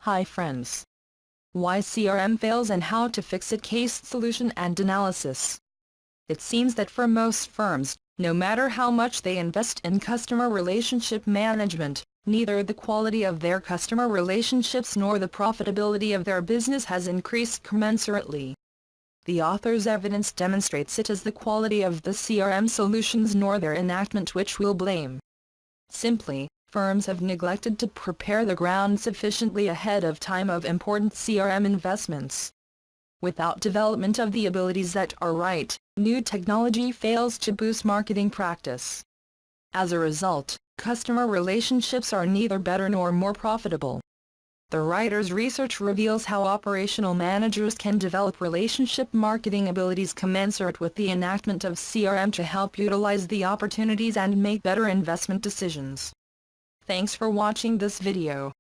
Hi friends. Why CRM fails and how to fix it. Case solution and analysis. It seems that for most firms, no matter how much they invest in customer relationship management, neither the quality of their customer relationships nor the profitability of their business has increased commensurately. The author's evidence demonstrates it as the quality of the CRM solutions nor their enactment which we'll blame. Simply, firms have neglected to prepare the ground sufficiently ahead of time of important CRM investments. Without development of the abilities that are right, new technology fails to boost marketing practice. As a result, customer relationships are neither better nor more profitable. The writer's research reveals how operational managers can develop relationship marketing abilities commensurate with the enactment of CRM to help utilize the opportunities and make better investment decisions. Thanks for watching this video.